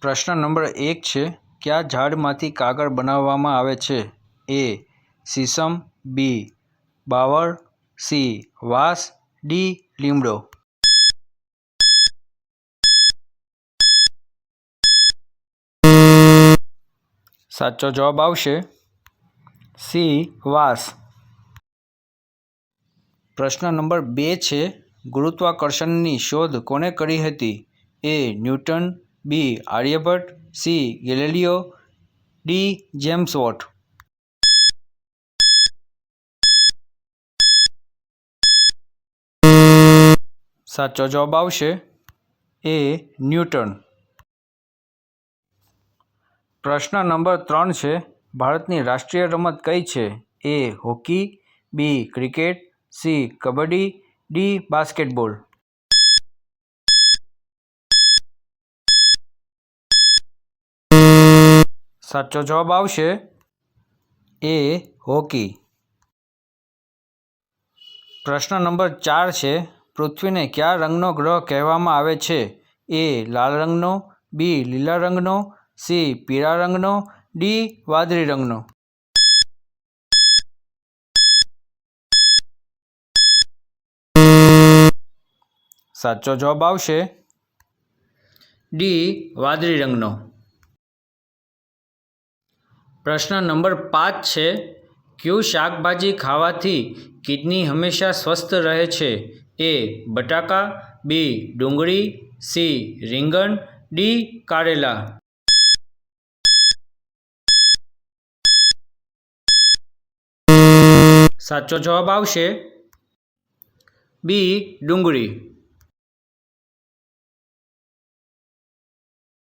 પ્રશ્ન નંબર 1 છે, કયા ઝાડમાંથી કાગળ બનાવવામાં આવે છે? એ. સીસમ, બી. બાવળ, સી. વાંસ, ડી. લીમડો. સાચો જવાબ આવશે સી. વાંસ. પ્રશ્ન નંબર 2 છે, ગુરુત્વાકર્ષણની શોધ કોણે કરી હતી? A. Newton, B. Aryabhatta, C. Galileo, D. James Watt. સાચો જવાબ આવશે એ. ન્યૂટન. પ્રશ્ન નંબર 3 છે, ભારતની રાષ્ટ્રીય રમત કઈ છે? A. Hockey, B. Cricket, C. Kabaddi, D. Basketball. સાચો જવાબ આવશે એ. હોકી. પ્રશ્ન નંબર 4 છે, પૃથ્વીને કયા રંગનો ગ્રહ કહેવામાં આવે છે? એ. લાલ રંગનો, બી. લીલા રંગનો, સી. પીળા રંગનો, ડી. વાદળી રંગનો. સાચો જવાબ આવશે ડી. વાદળી રંગનો. પ્રશ્ન નંબર 5 છે, કયું શાકભાજી ખાવાથી કિડની હંમેશા સ્વસ્થ રહે છે? એ. બટાકા, બી. ડુંગળી, સી. રીંગણ, ડી. કારેલા. સાચો જવાબ આવશે બી. ડુંગળી.